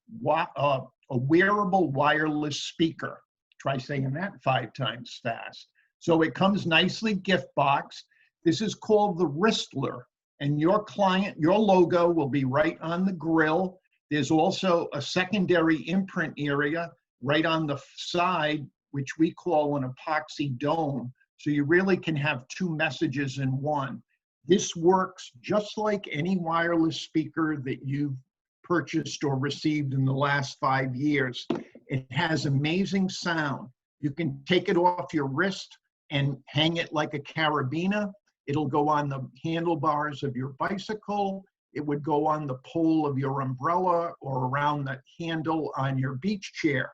wireless speaker. Try saying that 5 times fast. So it comes nicely gift boxed. This is called the Wristler, and your logo will be right on the grill. There's also a secondary imprint area right on the side, which we call an epoxy dome. So you really can have 2 messages in one. This works just like any wireless speaker that you've purchased or received in the last 5 years. It has amazing sound. You can take it off your wrist and hang it like a carabiner. It'll go on the handlebars of your bicycle. It would go on the pole of your umbrella or around the handle on your beach chair.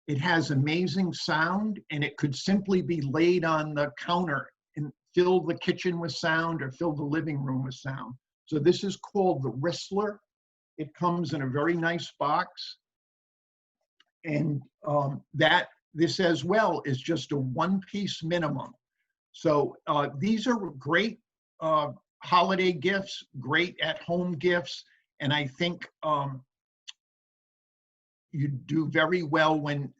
It has amazing sound, and it could simply be laid on the counter and fill the kitchen with sound or fill the living room with sound. So this is called the Wristler. It comes in a very nice box. And this as well is just a one-piece minimum. So these are great holiday gifts, great at-home gifts, and I think you do very well when,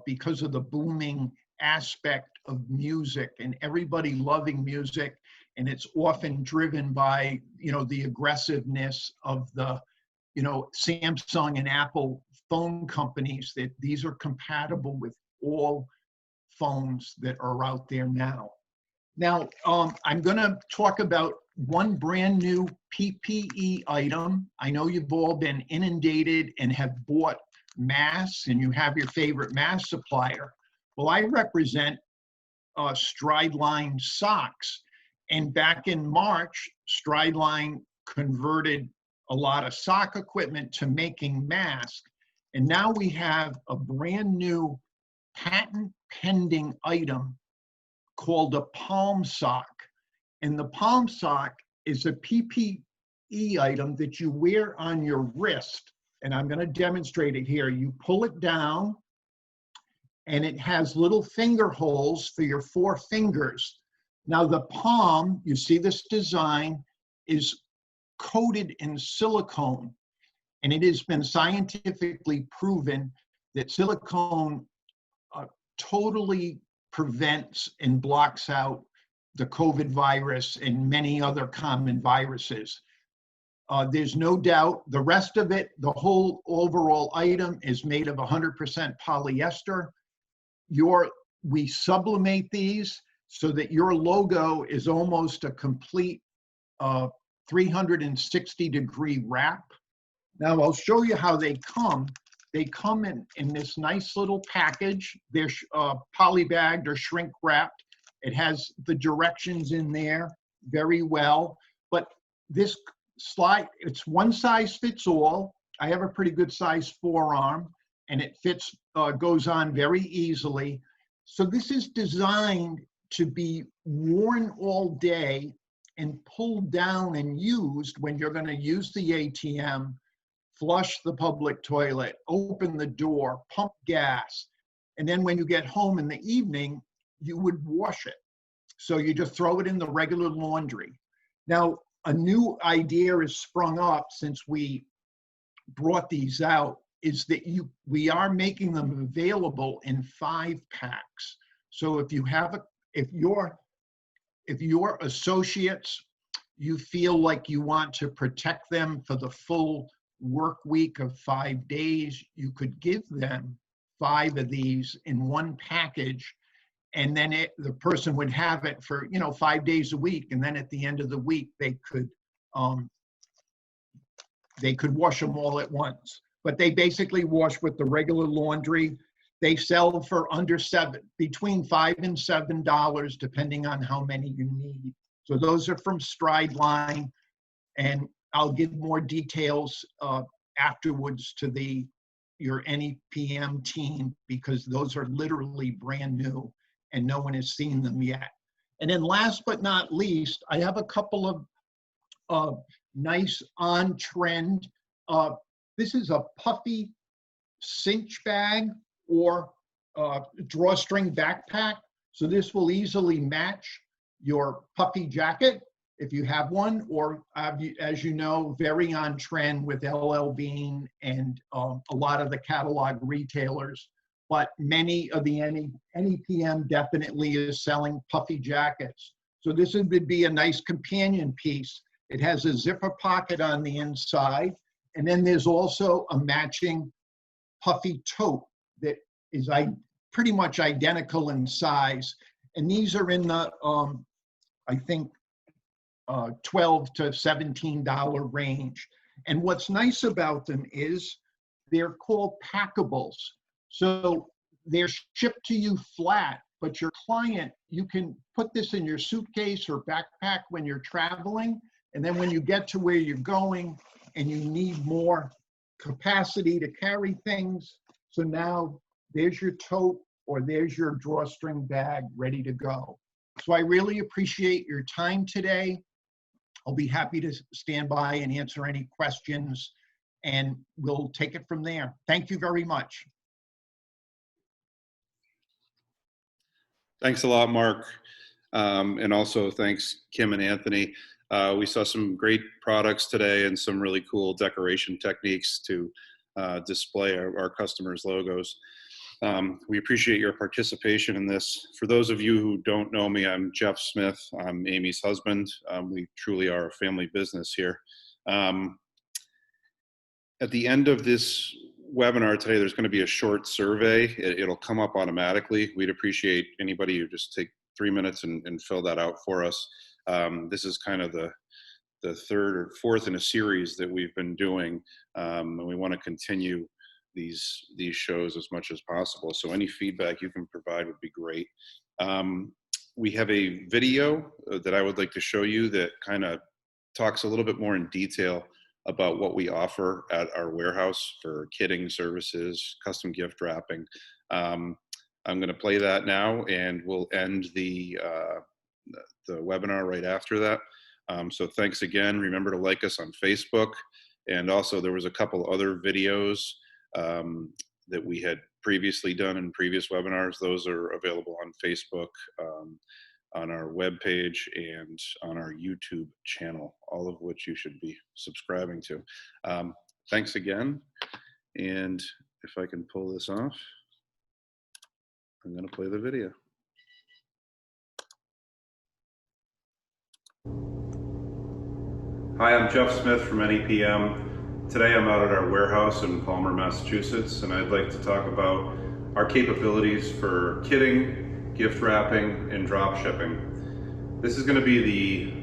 because of the booming aspect of music and everybody loving music, and it's often driven by, the aggressiveness of the, Samsung and Apple phone companies, that these are compatible with all phones that are out there now. Now, I'm going to talk about one brand new PPE item. I know you've all been inundated and have bought masks, and you have your favorite mask supplier. Well, I represent Strideline socks. And back in March, Strideline converted a lot of sock equipment to making masks. And now we have a brand new patent pending item called a palm sock. And the palm sock is a PPE item that you wear on your wrist. And I'm going to demonstrate it here. You pull it down, and it has little finger holes for your 4 fingers. Now the palm, you see this design, is coated in silicone. And it has been scientifically proven that silicone totally prevents and blocks out the COVID virus and many other common viruses. There's no doubt the rest of it, the whole overall item is made of 100% polyester. We sublimate these so that your logo is almost a complete 360-degree wrap. Now I'll show you how they come. They come in this nice little package. They're polybagged or shrink wrapped. It has the directions in there very well. But this slide, it's one size fits all. I have a pretty good size forearm, and it fits, goes on very easily. So this is designed to be worn all day and pulled down and used when you're going to use the ATM, flush the public toilet, open the door, pump gas. And then when you get home in the evening, you would wash it. So you just throw it in the regular laundry. Now, a new idea has sprung up since we brought these out, is that we are making them available in 5-packs. So if your associates, you feel like you want to protect them for the full work week of 5 days, you could give them 5 of these in one package. and then the person would have it for 5 days a week, and then at the end of the week they could wash them all at once. But they basically wash with the regular laundry. They sell for between $5 and $7, depending on how many you need. So those are from Stride Line, and I'll give more details afterwards to your NEPM team, because those are literally brand new and no one has seen them yet. And then last but not least, I have a couple of nice on-trend. This is a puffy cinch bag or drawstring backpack. So this will easily match your puffy jacket if you have one, or as you know, very on trend with LL Bean and a lot of the catalog retailers. But many of the NEPM definitely is selling puffy jackets. So this would be a nice companion piece. It has a zipper pocket on the inside, and then there's also a matching puffy tote that is pretty much identical in size. And these are in the, I think, $12 to $17 range. And what's nice about them is they're called packables. So they're shipped to you flat, but your client, you can put this in your suitcase or backpack when you're traveling. And then when you get to where you're going and you need more capacity to carry things, so now there's your tote or there's your drawstring bag ready to go. So I really appreciate your time today. I'll be happy to stand by and answer any questions, and we'll take it from there. Thank you very much. Thanks a lot, Mark. And also thanks, Kim and Anthony. We saw some great products today and some really cool decoration techniques to display our customers' logos. We appreciate your participation in this. For those of you who don't know me, I'm Jeff Smith. I'm Amy's husband. We truly are a family business here. At the end of this webinar today, there's going to be a short survey. It'll come up automatically. We'd appreciate anybody who just take 3 minutes and fill that out for us. This is kind of the third or fourth in a series that we've been doing, and we want to continue these shows as much as possible. So any feedback you can provide would be great. We have a video that I would like to show you that kind of talks a little bit more in detail about what we offer at our warehouse for kitting services, custom gift wrapping. I'm going to play that now, and we'll end the webinar right after that. So thanks again. Remember to like us on Facebook. And also there was a couple other videos that we had previously done in previous webinars. Those are available on Facebook, on our webpage, and on our YouTube channel, all of which you should be subscribing to. Thanks again. And if I can pull this off, I'm going to play the video. Hi, I'm Jeff Smith from NEPM. Today I'm out at our warehouse in Palmer, Massachusetts, and I'd like to talk about our capabilities for kitting, gift wrapping, and drop shipping. This is going to be the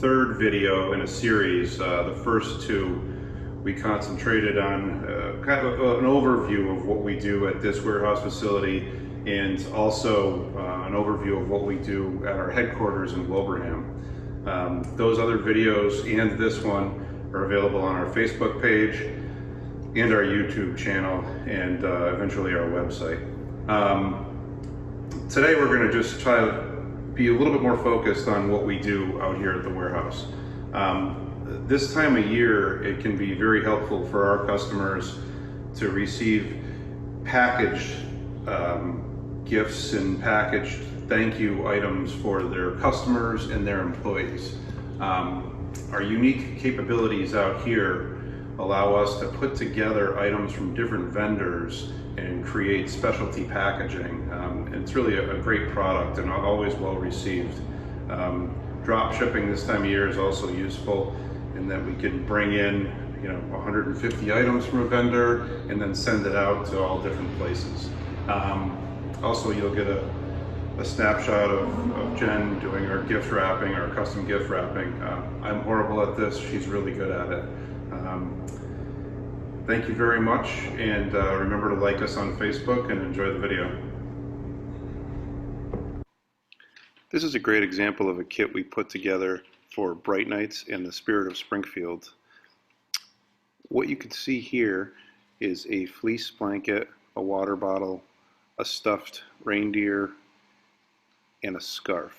third video in a series. The first two we concentrated on kind of an overview of what we do at this warehouse facility, and also an overview of what we do at our headquarters in Wilbraham. Those other videos and this one are available on our Facebook page and our YouTube channel, and eventually our website. Today we're going to just try to be a little bit more focused on what we do out here at the warehouse. This time of year, it can be very helpful for our customers to receive packaged gifts and packaged thank you items for their customers and their employees. Our unique capabilities out here allow us to put together items from different vendors and create specialty packaging. It's really a great product and always well received. Drop shipping this time of year is also useful in that we can bring in 150 items from a vendor and then send it out to all different places. Also, you'll get a a snapshot of Jen doing our gift wrapping, our custom gift wrapping. I'm horrible at this. She's really good at it. Thank you very much, and remember to like us on Facebook and enjoy the video. This is a great example of a kit we put together for Bright Nights in the spirit of Springfield. What you can see here is a fleece blanket, a water bottle, a stuffed reindeer, and a scarf.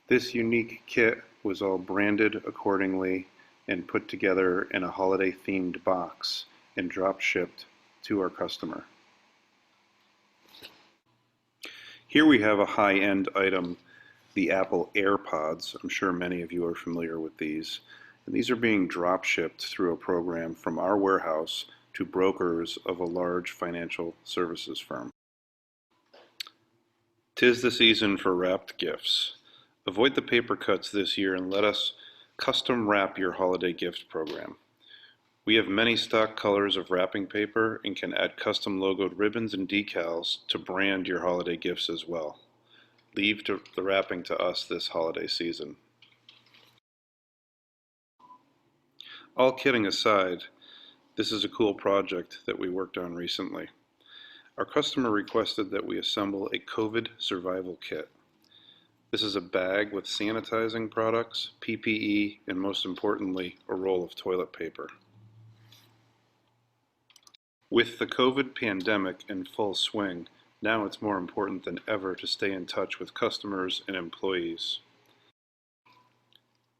This unique kit was all branded accordingly and put together in a holiday themed box and drop shipped to our customer. Here we have a high-end item, the Apple AirPods. I'm sure many of you are familiar with these. And these are being drop shipped through a program from our warehouse to brokers of a large financial services firm. 'Tis the season for wrapped gifts. Avoid the paper cuts this year and let us custom wrap your holiday gift program. We have many stock colors of wrapping paper and can add custom logoed ribbons and decals to brand your holiday gifts as well. Leave the wrapping to us this holiday season. All kidding aside, this is a cool project that we worked on recently. Our customer requested that we assemble a COVID survival kit. This is a bag with sanitizing products, PPE, and most importantly, a roll of toilet paper. With the COVID pandemic in full swing, now it's more important than ever to stay in touch with customers and employees.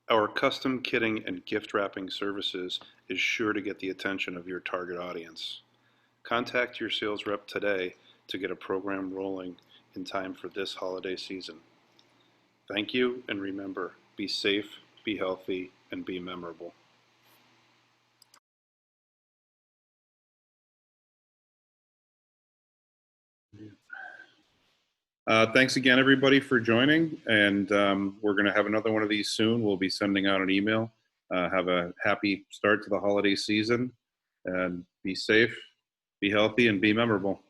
Our custom kitting and gift wrapping services is sure to get the attention of your target audience. Contact your sales rep today to get a program rolling in time for this holiday season. Thank you, and remember, be safe, be healthy, and be memorable. Thanks again, everybody, for joining, and we're going to have another one of these soon. We'll be sending out an email. Have a happy start to the holiday season, and be safe, be healthy, and be memorable.